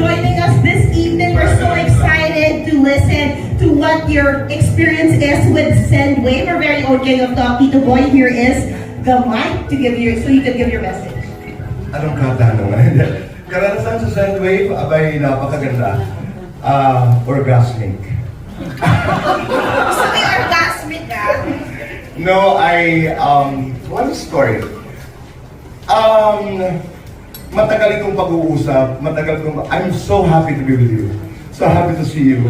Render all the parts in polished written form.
joining us this evening. We're so excited to listen to what your experience is with Sendwave. Our very own King of Talk, Tito Boy. Here is the mic to give you, so you can give your message. Anong kanta naman? Karanasan sa Sendwave, abay napakaganda. Orgasmic. So may orgasmic ka? No, what's the story? Matagal itong pag-uusap, I'm so happy to be with you. So happy to see you.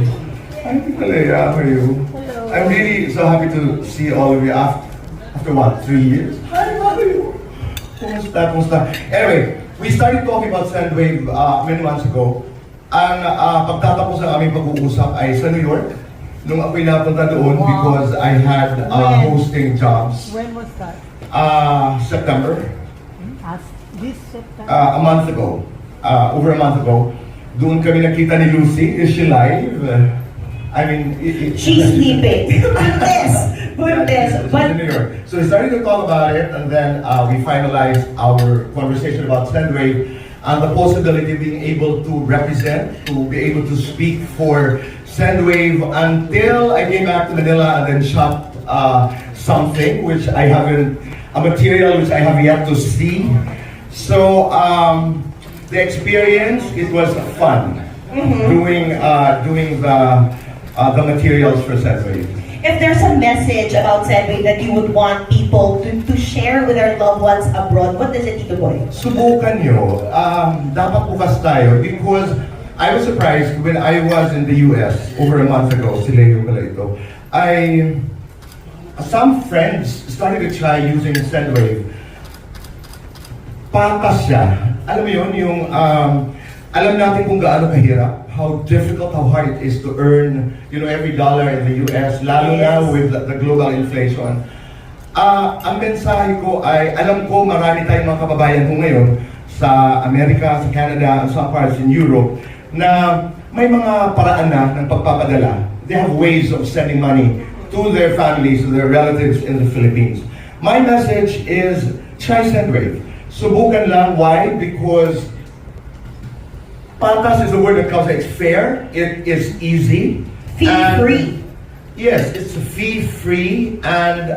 Hi, Pitalea, how are you? Hello. I'm really so happy to see all of you after what, 3 years? Hi, how are you? Kumusta? Anyway, we started talking about Sendwave many months ago. Ang pagtatapos ng aming pag-uusap ay sa New York. Nung ako'y napunta doon because I had hosting jobs. When was that? September. This September? A month ago. Over a month ago. Doon kami nakita ni Lucy. Is she live? I mean... She's sleeping. Buntes. In New York. So we started to talk about it and then we finalized our conversation about Sendwave and the possibility of being able to represent, to be able to speak for Sendwave until I came back to Manila and then shot something which I haven't, a material which I have yet to see. So the experience, it was fun doing the materials for Sendwave. If there's a message about Sendwave that you would want people to share with their loved ones abroad, what is it, Tito Boy? Subukan nyo. Dapat bukas tayo because I was surprised when I was in the US over a month ago, si Leo pala ito. Some friends started to try using Sendwave. Patas siya. Alam mo yun, yung alam natin kung gaano kahirap, how difficult, how hard it is to earn, every dollar in the US, lalo na with the global inflation. Ang mensahe ko ay, alam ko marami tayong mga kababayan ko ngayon sa Amerika, sa Canada, and some parts in Europe, na may mga paraan na ng pagpapadala. They have ways of sending money to their families, to their relatives in the Philippines. My message is, try Sendwave. Subukan lang. Why? Because patas is a word that comes, it's fair, it is easy. Fee-free. Yes, it's fee-free and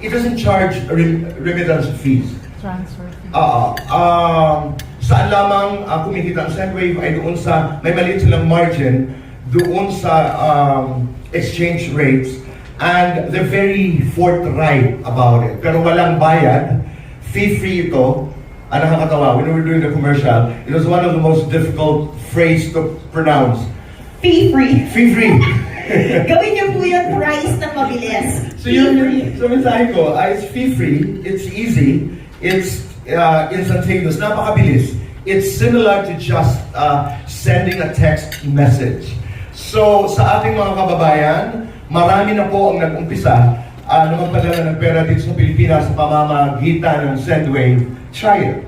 it doesn't charge remittance fees. Transfer fee. Saan lamang kumikita ang Sendwave ay doon sa, may maliit silang margin, doon sa exchange rates and they're very forthright about it. Pero walang bayad, fee-free ito. Ang nakakatawa, when we were doing the commercial, it was one of the most difficult phrase to pronounce. Fee-free. Fee-free. Gawin niyo po yung price na mabilis. So yun, so mensahe ko, it's fee-free, it's easy, it's instantaneous, napakabilis. It's similar to just sending a text message. So sa ating mga kababayan, marami na po ang nag-umpisa na magpadala ng pera dito sa Pilipinas sa pamamagitan ng Sendwave. Try it.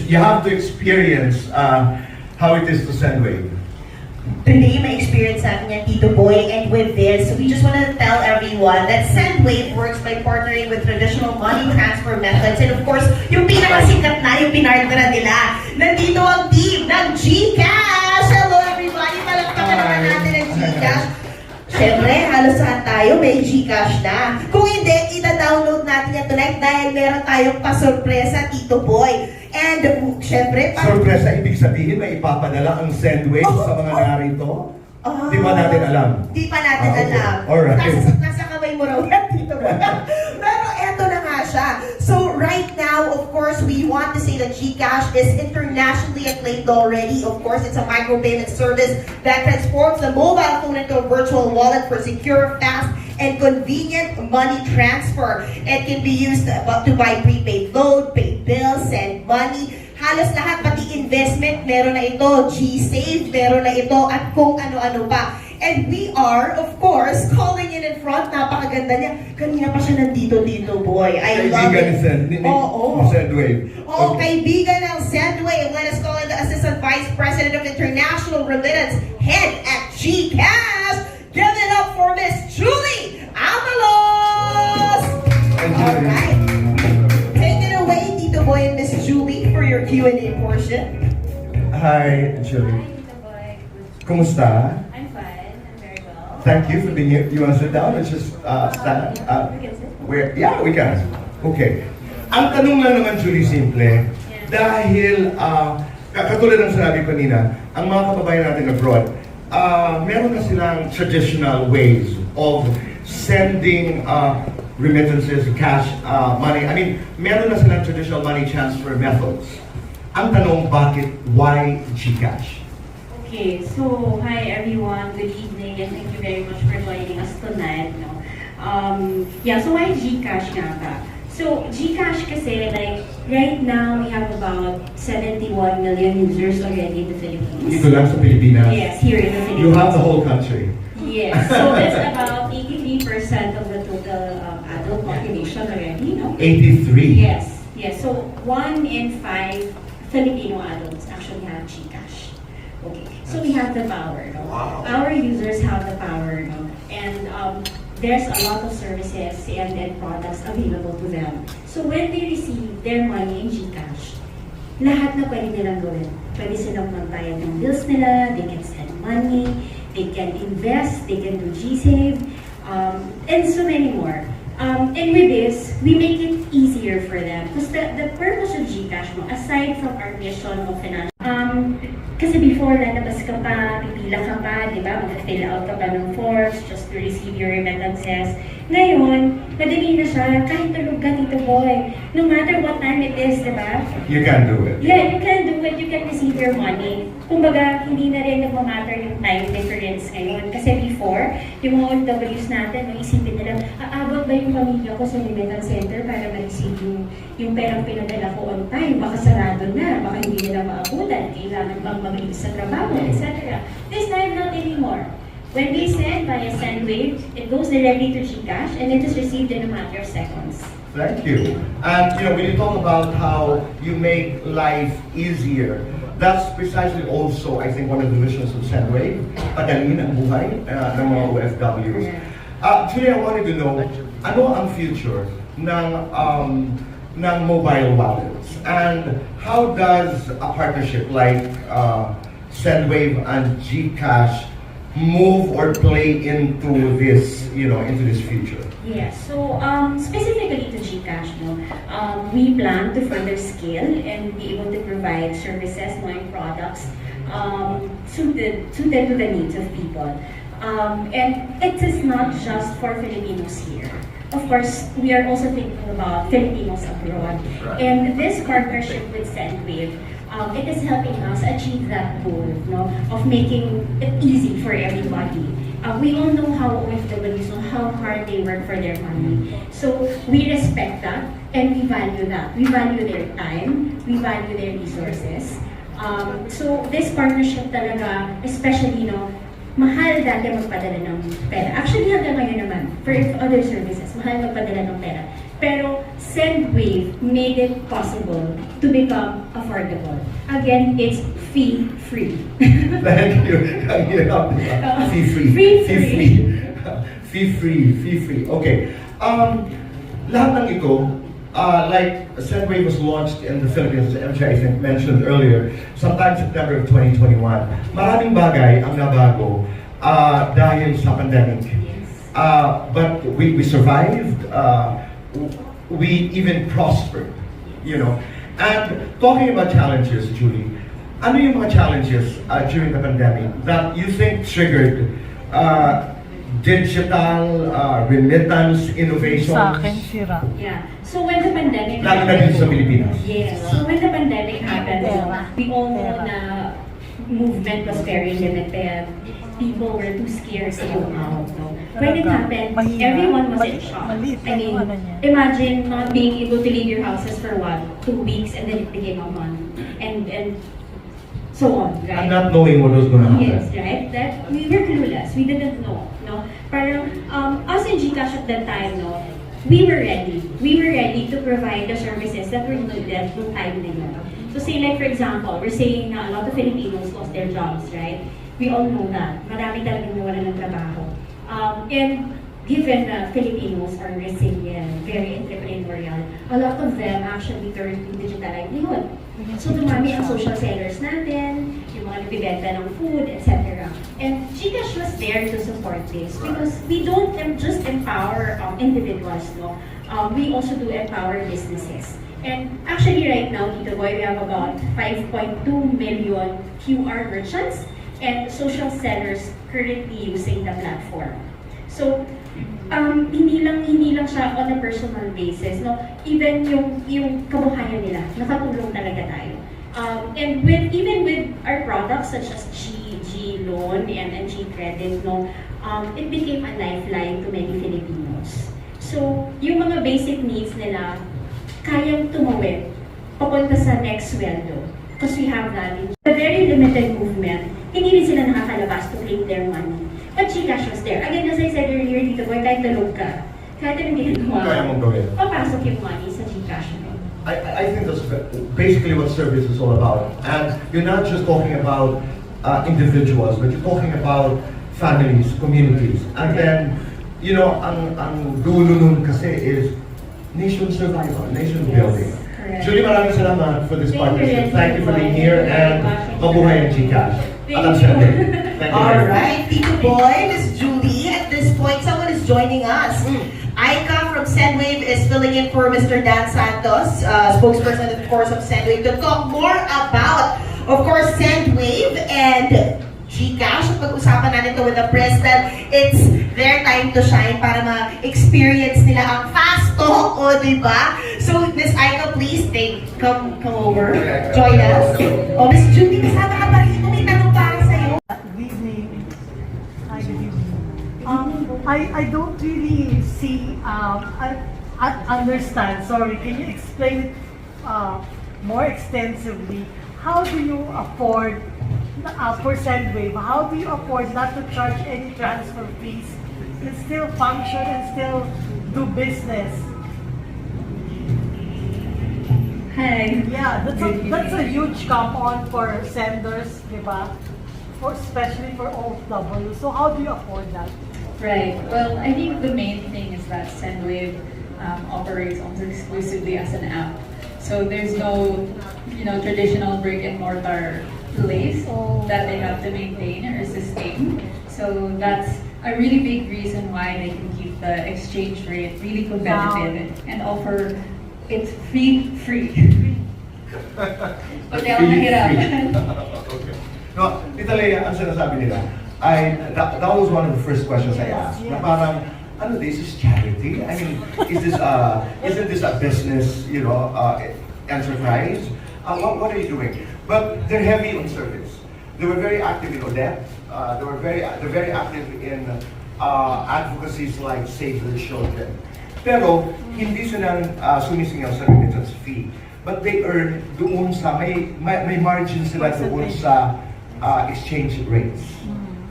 You have to experience how it is to Sendwave. Today, may experience natin yan, Tito Boy, and with this, we just want to tell everyone that Sendwave works by partnering with traditional money transfer methods, and of course, yung pinakasikat na, yung pinartner nila. Nandito ang team ng GCash! Hello everybody! Palagpakan naman natin ang GCash. Siyempre, halos saan tayo, may GCash na. Kung hindi, ita-download natin yan tonight dahil meron tayong pasurpresa, Tito Boy. And, siyempre, Surpresa, ibig sabihin may ipapadala ang Sendwave sa mga narito? Di ba natin alam? Di pa natin alam. Okay. Alright. Nasa kamay mo raw yan, Tito Boy. Pero eto na nga siya. So, right now, of course, we want to say that GCash is internationally acclaimed already. Of course, it's a micropayment service that transforms the mobile phone into a virtual wallet for secure, fast, and convenient money transfer. It can be used to buy prepaid load, pay bills, send money. Halos lahat, pati investment, meron na ito. GSave, meron na ito. At kung ano-ano pa. And we are, of course, calling in front. Napakaganda niya. Kanina pa siya nandito, Tito Boy. I love it. Sendwave. Oo, kaibigan ng Sendwave. Let us call in the Assistant Vice President of International Remittance Head at GCash. Give it up for Miss Julie Amalos! Alright. Take it away, Tito Boy and Miss Julie, for your Q&A portion. Hi, Julie. Hi, Tita Boy. Kumusta? I'm fine. I'm very well. Thank you for being here. You want to sit down or just stand? We can sit. Yeah, we can. Okay. Ang tanong lang naman, Julie, simple. Dahil, katulad ng sinabi ko kanina, ang mga kababayan natin abroad, meron na silang traditional ways of sending remittances, cash, money. I mean, meron na silang traditional money transfer methods. Ang tanong, bakit? Why GCash? Okay, so hi everyone. Good evening and thank you very much for joining us tonight. No? So why GCash nga ba? So GCash kasi like right now we have about 71 million users already in the Philippines. Dito lang sa Pilipinas. Yes, here in the Philippines. You have the whole country. Yes, so that's about 83% of the total adult population already, no? 83. Yes, yes. So 1 in 5 Filipino adults actually have GCash. Okay, so we have the power, no? Wow. Our users have the power, no? And there's a lot of services and products available to them. So when they receive their money in GCash, lahat na pwede nilang gawin. Pwede silang magbayad ng bills nila, they can send money, they can invest, they can do GSave, and so many more. And with this, we make it easier for them. Because the purpose of GCash, no, aside from our mission of financial, kasi before, lalabas ka pa, pipila ka pa, di ba? Mag-fill out ka pa ng forms just to receive your remittances. Ngayon, madali na siya, kahit tulog ka, Tito Boy. No matter what time it is, di ba? You can do it. Yeah, you can do it. You can receive your money. Kumbaga, hindi na rin nagmamatter yung time difference ngayon. Kasi before, yung mga OFWs natin, isipin nila, aabot ba yung pamilya ko sa remittance center para ma-receive yung perang pinadala ko on time? Baka sarado na, baka hindi nila maabutan, kailangan bang mabilis sa trabaho, etc. This time, not anymore. When we send via Sendwave, it goes directly to GCash and it is received in a matter of seconds. Thank you. And when you talk about how you make life easier, that's precisely also, I think, one of the visions of Sendwave, padalin ang buhay ng mga OFWs. Julie, I wanted to know, ano ang future ng mobile wallets? And how does a partnership like Sendwave and GCash move or play into this, into this future? Yes, so specifically to GCash, we plan to further scale and be able to provide services and products suited to the needs of people. And it is not just for Filipinos here. Of course, we are also thinking about Filipinos abroad. Right. And this partnership with Sendwave, it is helping us achieve that goal, of making it easy for everybody. We all know how OFWs know how hard they work for their money. So we respect that and we value that. We value their time, we value their resources. So this partnership talaga, especially, mahal dati magpadala ng pera. Actually, hanggang ngayon naman, for other services, mahal magpadala ng pera. Pero Sendwave made it possible to become affordable. Again, it's fee-free. Thank you. Fee-free. Fee-free. Fee-free. Okay. Lahat ng ito, like Sendwave was launched in the Philippines, as MJ I think mentioned earlier, sometime September of 2021. Maraming bagay ang nabago dahil sa pandemic. But we survived. We even prospered, And talking about challenges, Julie, ano yung mga challenges during the pandemic that you think triggered digital remittance innovations? Sa akin, sira. Yeah. So when the pandemic Lalo na dito sa Pilipinas. Yes. So when the pandemic happened, we all know na movement was very limited. People were too scared to go out. When it happened, everyone was in shock. I mean, imagine not being able to leave your houses for 2 weeks and then it became a month. And so on, right? And not knowing what was going to happen. Yes, right? That we were clueless. We didn't know, Parang us in GCash at that time, we were ready. We were ready to provide the services that were needed noong time na yun. So say like for example, we're saying na a lot of Filipinos lost their jobs, right? We all know that. Marami talagang nawalan ng trabaho. And given that Filipinos are resilient, very entrepreneurial, a lot of them actually turned to digital livelihood. So dumami ang social sellers natin, yung mga nagbibenta ng food, etc. And GCash was there to support this because we don't just empower individuals, no? We also do empower businesses. And actually right now, Tito Boy, we have about 5.2 million QR merchants and social sellers currently using the platform. So, hindi lang siya on a personal basis, no? Even yung kabuhayan nila, nakatulong talaga tayo. And even with our products such as G loan and G credit, no, it became a lifeline to many Filipinos. So, yung mga basic needs nila, kayang tumawid papunta sa next sweldo. Because we have that in a very limited movement, hindi rin sila nakakalabas to claim their money. But GCash was there. Again, as I said earlier, dito boy, kahit tulog ka, kahit hindi ka Kaya mong gawin. papasok yung money sa GCash mo. I think that's basically what service is all about. And you're not just talking about individuals, but you're talking about families, communities. And then, you know, ang dulo nun kasi is nation survival, nation building. Correct. Julie, maraming salamat for this Thank you, partnership. Red. Thank you for being here and mabuhay ang GCash. Thank At ang you. Sendwave. Thank you. All right, Tito Boy, Miss Julie. At this point, someone is joining us. Aika from Sendwave is filling in for Mr. Dan Santos, spokesperson, of course, of Sendwave, to talk more about, of course, Sendwave and GCash. Pag-usapan natin to with the president. It's their time to shine para ma-experience nila ang fast talk, o diba? So, Miss Aika, please come over, join us. Oh, Miss Julie, kasama ka pa rito. May tanong para sa'yo. Good evening. Hi, good evening. I don't really see, I understand, sorry, can you explain it more extensively? How do you afford, for Sendwave, how do you afford not to charge any transfer fees and still function and still do business? Hi. Yeah, that's a huge come-on for senders, diba? Especially for OFW. So how do you afford that? Right. Well, I think the main thing is that Sendwave operates almost exclusively as an app. So there's no, traditional brick and mortar place that they have to maintain or sustain. So that's a really big reason why they can keep the exchange rate really competitive and offer it free. But they all mahirap. Okay. No, Italia, ang sinasabi nila, that was one of the first questions I asked. Na parang, ano, this is charity? I mean, isn't this a business, enterprise? What are you doing? But they're heavy on service. They were very active in Odette. They're very active in advocacies like Save the Children. Pero, hindi silang sumisingaw sa remittance fee. But they earn doon sa, may margin sila doon sa exchange rates.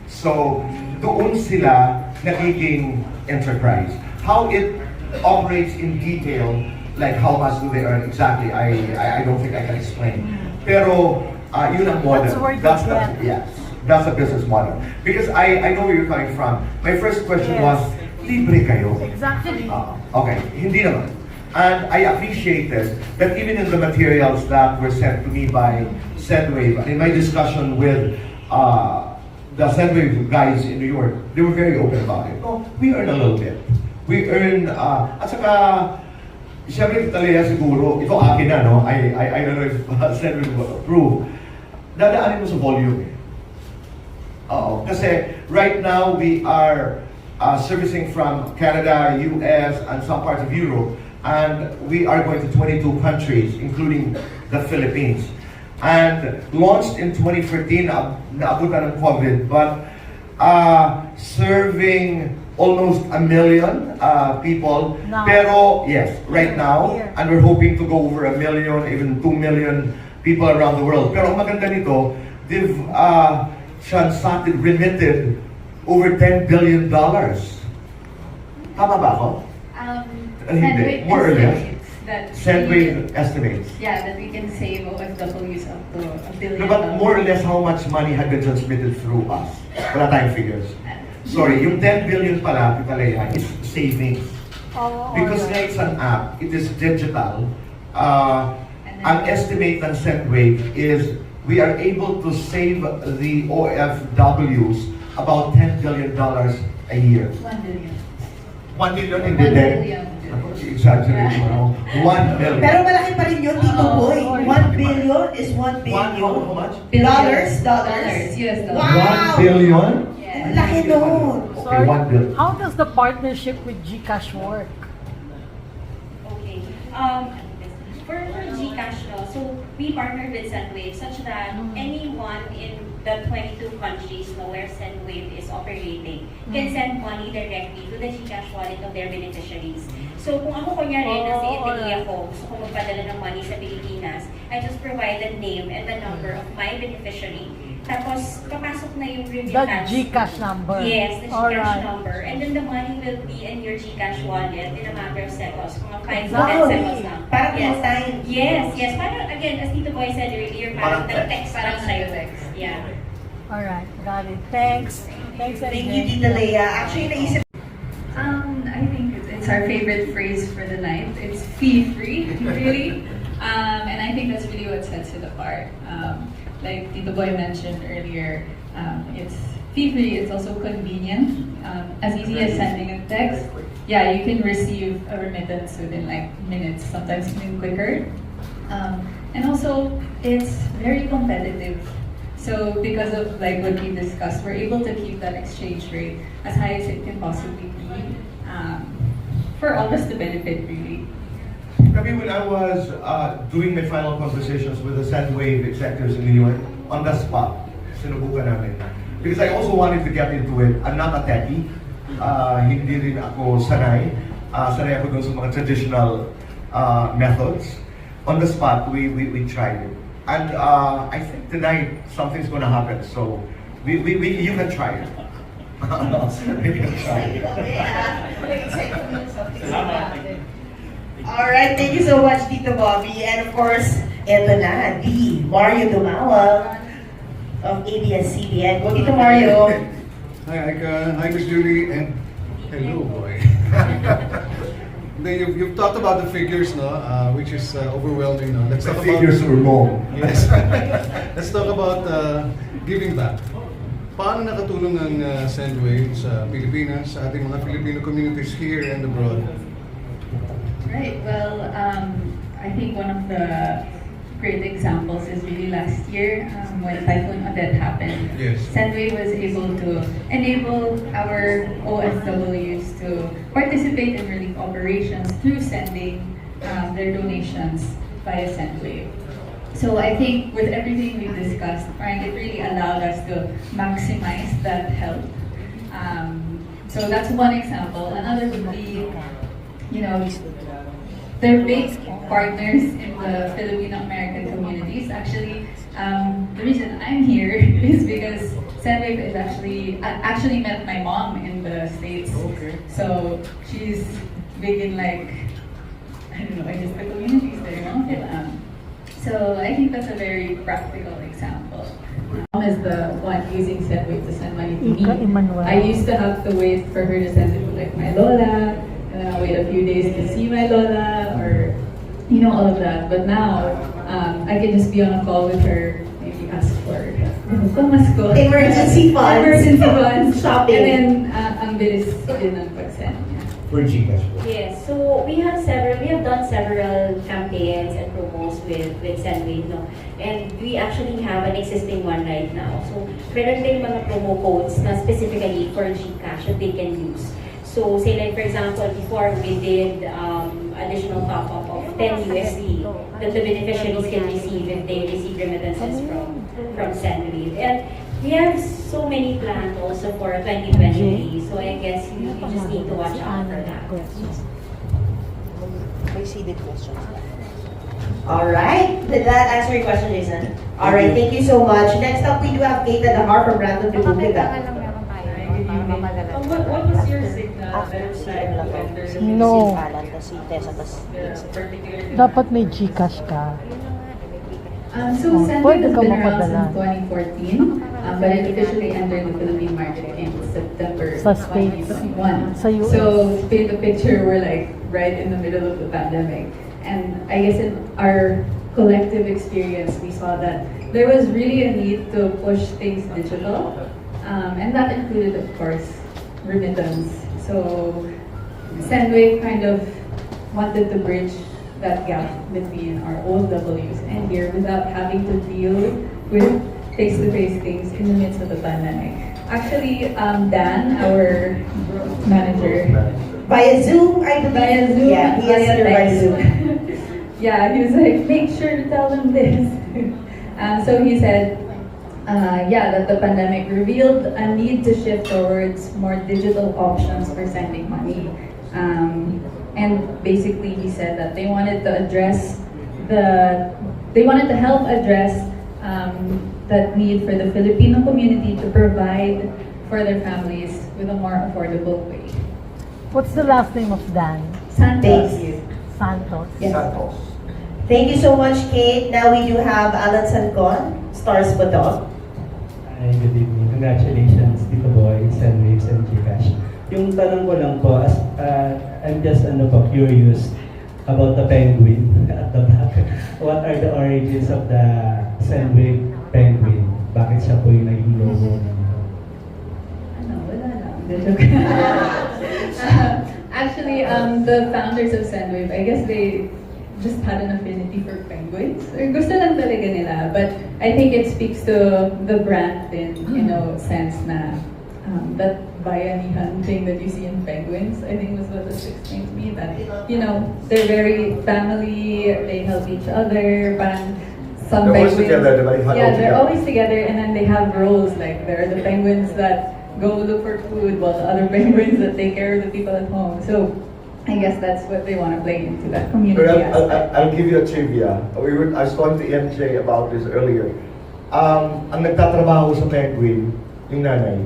So, doon sila nagiging enterprise. How it operates in detail, like how much do they earn exactly, I don't think I can explain. Pero, yun ang model. That's a business model. Because I know where you're coming from. My first question was, libre kayo? Exactly. Okay, hindi naman. And I appreciated that even in the materials that were sent to me by Sendwave, in my discussion with the Sendwave guys in New York, they were very open about it. No, we earn a little bit. We earn, at saka, siyempre Italia siguro, ito akin na, no? I don't know if Sendwave will approve. Dadaanin mo sa volume. Kasi right now we are servicing from Canada, US, and some parts of Europe. And we are going to 22 countries, including the Philippines. And launched in 2014, naabot ng COVID, but serving almost 1 million people. Now. Pero, yes, right now, Here. and we're hoping to go over 1 million, even 2 million people around the world. Pero ang maganda nito, they've remitted over $10 billion. Tama ba ako? Sendwave More or less. estimates that Sendwave estimates. that we can save OFWs up to $1 billion. No, but more or less how much money had been transmitted through us? Wala tayong figures. Sorry, yung 10 billion pala, Pitalea, is savings. Because alright. it's an app, it is digital. And ang estimate ng Sendwave is we are able to save the OFWs about $10 billion a year. 1 billion. 1 million in 1 the day. billion. Exaggerate mo. 1 million. Pero malaki pa rin yun, Tito Boy. 1 billion is 1 How billion. much? Dollars? US dollars. Wow! 1 billion? Ang laki nun. Okay, 1 billion. How does the partnership with GCash work? Okay. For GCash, no, so we partnered with Sendwave such that anyone in the 22 countries where Sendwave is operating can send money directly to the GCash wallet of their beneficiaries. So kung ako kunyari, nasa Italy ako, gusto ko magpadala ng money sa Pilipinas, I just provide the name and the number of my beneficiary. Tapos, papasok na yung The remittance. GCash number. Yes, the GCash Alright. number. And then the money will be in your GCash wallet in a matter of seconds. Mga 5 to Wow. 10 seconds lang. Parang yes. real time. Yes. Parang, again, as Tito Boy said earlier, Parang parang text. Parang sa'yo text. Yeah. Alright, got it. Thanks. Thanks, Thank MJ. you, Tita Lea. Actually, naisip I think it's our favorite phrase for the night. It's fee-free, really. And I think that's really what sets it apart. Like Tito Boy mentioned earlier, it's fee-free, it's also convenient. As easy as sending a text. Yeah, you can receive a remittance within like minutes, sometimes even quicker. And also, it's very competitive. So because of like what we discussed, we're able to keep that exchange rate as high as it can possibly be for all of us to benefit, really. I mean, when I was doing my final conversations with the Sendwave executives in the UN, on the spot, sinubukan namin. Because I also wanted to get into it. I'm not a techie. Hindi rin ako sanay. Sanay ako dun sa mga traditional methods. On the spot, we tried it. And I think tonight, something's gonna happen. So, you can try it. You can try it. Alright, thank you so much, Tito Bobby. And of course, eto na, the Mario Dumawag of ABS-CBN. Go, Tito Mario. Hi, Ika. Hi, Miss Julie. And hello, boy. You've talked about the figures, no? Which is overwhelming, no? Let's The talk figures about. were long. Yes. Let's talk about giving back. Paano nakatulong ang Sendwave sa Pilipinas, sa ating mga Filipino communities here and abroad? Right. Well, I think one of the great examples is really last year when Typhoon Odette happened. Yes. Sendwave was able to enable our OFWs to participate in relief operations through sending their donations via Sendwave. So I think with everything we've discussed, right, it really allowed us to maximize that help. So that's one example. Another would be, they're big partners in the Filipino-American communities. Actually, the reason I'm here is because Sendwave is actually met my mom in the States. Okay. So she's big in I guess the communities there, So I think that's a very practical example. Mom is the one using Sendwave to send money to me. Ika Emmanuel. I used to have to wait for her to send it to my Lola, and then I'll wait a few days to see my Lola, or all of that. But now, I can just be on a call with her, maybe ask for pamasko. Emergency funds. Emergency funds. Shopping. And then, ang bilis din ng pag-send niya. For GCash. Yes, so we have done several campaigns and promos with Sendwave, no? And we actually have an existing one right now. So meron din mga promo codes na specifically for GCash that they can use. So say like for example, before we did additional top-up of 10 USD that the beneficiaries can receive if they receive remittances from Sendwave. And we have so many planned also for 2023, so I guess you just need to watch out for that. May seeded questions. Alright, did that answer your question, Jason? Alright, thank you so much. Next up, we do have Kate at the Heart from Random Republica. What was your signal that No. particular? Dapat may GCash ka. So Pwede Sendwave has ka been around mapadala. since 2014, but it officially entered the Philippine market in September Sa States. 2021. Sa US. So to paint the picture, we're right in the middle of the pandemic, and I guess our collective experience, we saw that there was really a need to push things digital, and that included, of course, remittance. So Sendwave kind of wanted to bridge that gap between our old W's and here without having to deal with face-to-face things in the midst of the pandemic. Actually, Dan, our manager, Via Zoom, I believe. via Zoom, Yeah, he is here via Zoom. yeah, he was like, make sure to tell them this. So he said, that the pandemic revealed a need to shift towards more digital options for sending money. And basically he said that they wanted to help address that need for the Filipino community to provide for their families with a more affordable way. What's the last name of Dan? Santos. Thank you. Santos. Yes. Santos. Thank you so much, Kate. Now we do have Alan Sancon, Stars Bato. Hi, good evening. Congratulations, Tito Boy, Sendwave, and GCash. Yung tanong ko lang po, I'm just curious about the penguin at the back. What are the origins of the Sendwave penguin? Bakit siya po yung naging logo? Wala lang. The joke. Actually, the founders of Sendwave, I guess they just had an affinity for penguins. Or gusto lang talaga nila. But I think it speaks to the brand in, sense na that bayanihan thing that you see in penguins, I think was what was explained to me, that, they're very family, they help each other, parang some They're always penguins, together, they're very yeah, they're together. always together, and then they have roles, like there are the penguins that go look for food, while the other penguins that take care of the people at home. So I guess that's what they want to play into that community But aspect. I'll give you a trivia. I was talking to MJ about this earlier. Ang nagtatrabaho sa penguin, yung nanay,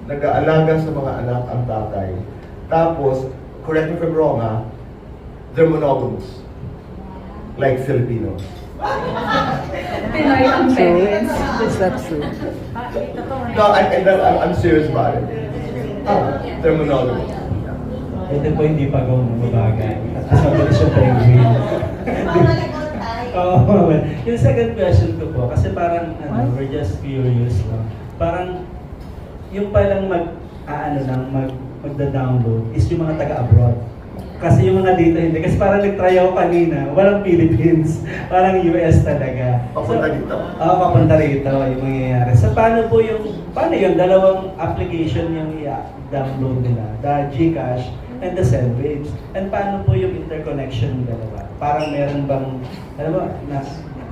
nag-aalaga sa mga anak ang tatay. Tapos, correct me if I'm wrong they're monogamous. Like Filipinos. Pinoy ang penguins. Is that true? No, I'm serious about it. They're monogamous. Ito po hindi pa gawang mabagay. At mabilis yung penguin. Oh, yung second question ko po, kasi parang, we're just curious, no? Parang, yung palang magda-download is yung mga taga-abroad. Kasi yung mga dito hindi. Kasi parang nag-try ako kanina, walang Philippines. Parang US talaga. Papunta dito. Papunta rito yung mangyayari. So paano yung dalawang application yung i-download nila? The GCash and the Sendwave. And paano po yung interconnection ng dalawa? Parang meron bang,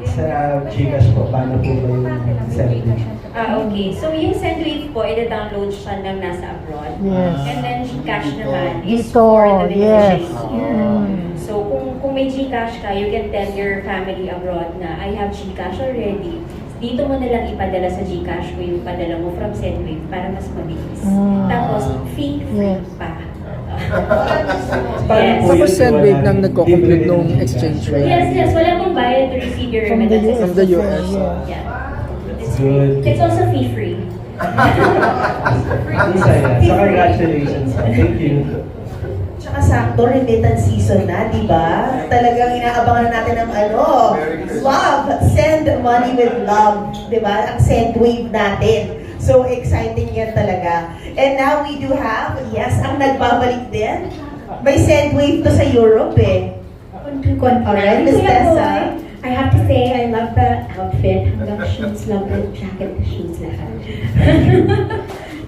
sa GCash po, paano po ba yung Sendwave? Okay. So yung Sendwave po, ida-download siya ng nasa abroad. Yes. And then GCash naman is Dito, for the yes. beneficiaries. So kung may GCash ka, you can tell your family abroad na I have GCash already. Dito mo na lang ipadala sa GCash mo yung padala mo from Sendwave para mas mabilis. Tapos fee-free Yes. pa. Paano Yes. po Tapos yun? Sendwave nang Wala- nagko-complete libre nung rin yung exchange GCash. rate. Yes, wala pong bayad to receive your From the remittances. From the US. Yeah. It's Good. free. It's also fee-free. Ang saya. So congratulations. Thank you. Tsaka sakto, remittance season na, di ba? Talagang inaabangan natin ng love. Send money with love. Di ba? Ang Sendwave natin. So exciting yan talaga. And now we do have, yes, ang nagbabalik din. May Sendwave to sa Europe eh. Alright, Miss Tessa. I have to say, I love the outfit. Hanggang shoes, love the jacket, the shoes lahat.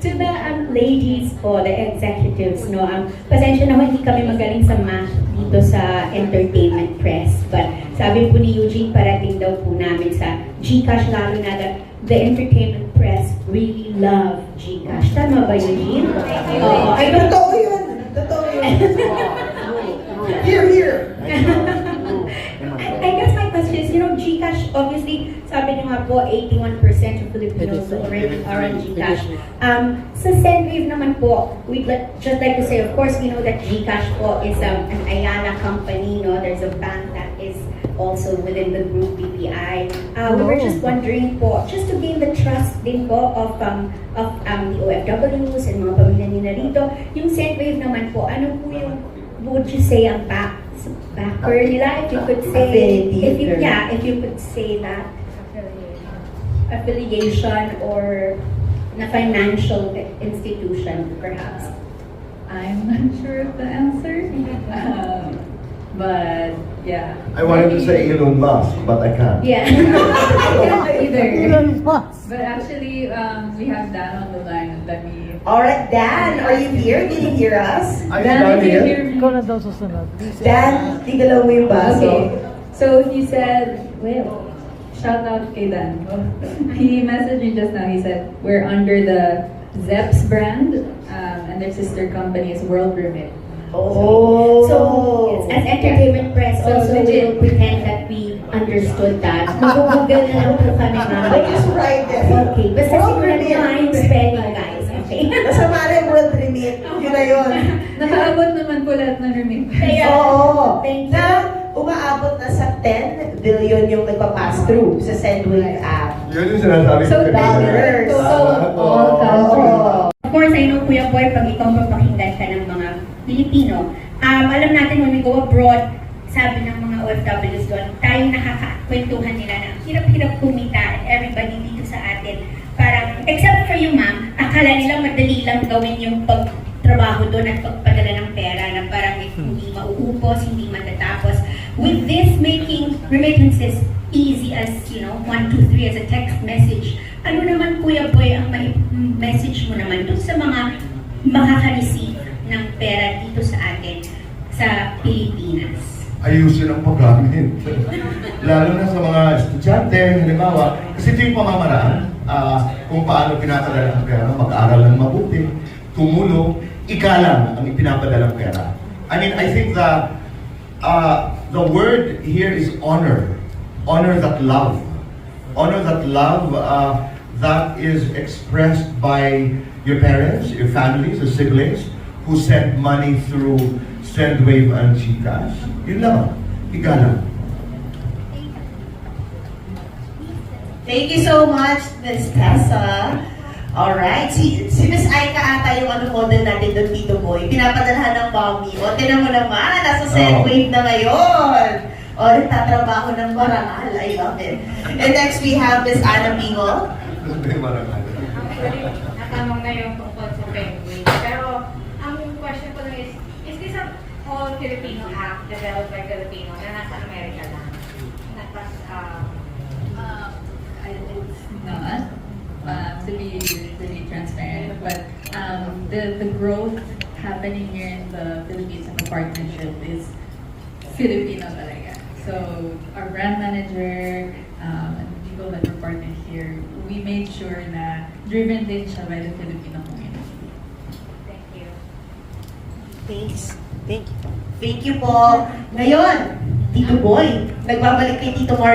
To the ladies po, the executives, no, pasensya na hindi kami magaling sa math dito sa entertainment press. But sabi po ni Eugene, parating daw po namin sa GCash, lalo na the entertainment press really love GCash. Tama ba, Eugene? I don't Totoo yun. Totoo yun. Here. I guess my question is, GCash, obviously, sabi niyo nga po, 81% of Filipinos already are on GCash. Sa Sendwave naman po, we'd just like to say, of course, we know that GCash po is an Ayala company, no? There's a bank that is also within the group BPI. We were just wondering po, just to gain the trust din po of the OFWs and mga pamilya nila rito, yung Sendwave naman po, ano po yung, would you say, ang backer nila, if you could say, if you could say that, affiliation or na financial institution, perhaps. I'm not sure of the answer. But yeah. I wanted to say Elon Musk, but I can't. Yeah. Either. Elon Musk. But actually, we have Dan on the line. Let me. Alright, Dan, are you here? Can you hear us? Are you Dan, done if you here? hear me. Ikaw na daw susunod. Dan, tigalaw mo yung baso. Okay. So he said, well, shout out kay Dan. He messaged me just now. He said, we're under the Zeps brand, and their sister company is World Remit. Oh. So, as entertainment press, So, also we legit. will pretend that we understood that. Mag-google na lang po kami I mamaya. just write it. Okay, basta World siguro Remit. na yung spelling, guys. Okay? Masama na yung world remit. Yun na yun. Nakaabot naman po lahat ng remit. Kaya, Oo. thank you. Na umaabot na sa 10 billion yung nagpa-pass through sa Sendwave app. Yun yung sinasabi ko So, kanina. dollars. total all country. Of course, I know, Kuya Boy, pag ikaw mapakinggan ka ng mga Pilipino, alam natin when we go abroad, sabi ng mga OFWs doon, tayong nakakakwentuhan nila na hirap-hirap kumita and everybody dito sa atin. Parang, except for you, ma'am, akala nila madali lang gawin yung pagtrabaho doon at pagpadala ng pera na parang hindi mauupos, hindi matatapos. With this making remittances easy as, 1, 2, 3 as a text message, ano naman, Kuya Boy, ang message mo naman doon sa mga makaka-receive ng pera dito sa atin sa Pilipinas? Ayusin ang paggamit. Lalo na sa mga estudyante, halimbawa, kasi ito yung pamamaraan kung paano pinapadala ang pera, mag-aral ng mabuti, tumulong, ikalang ang ipinapadala ng pera. I mean, I think the word here is honor. Honor that love. Honor that love that is expressed by your parents, your families, your siblings, who send money through Sendwave and GCash. Yun lang. Igalang. Thank you so much, Miss Tessa. Alright, si Miss Aika ata yung model natin doon, Tito Boy. Pinapadalhan ng mommy. O, tinan mo naman, nasa Sendwave na ngayon. O, nagtatrabaho ng marangal. I love it. And next we have Miss Ana Bingo. Actually, natanong na yung tungkol sa penguin. Pero, ang question ko lang is this an all-Filipino app developed by Filipino na nasa Amerika lang? Natas, It's not, to be really transparent, but the growth happening here in the Philippines and the partnership is Filipino talaga. So our brand manager and the people that were partnered here, we made sure na driven din siya by the Filipino community. thank you. Thanks. Thank you po. Ngayon, Tito Boy, nagbabalik kay Tito Mar.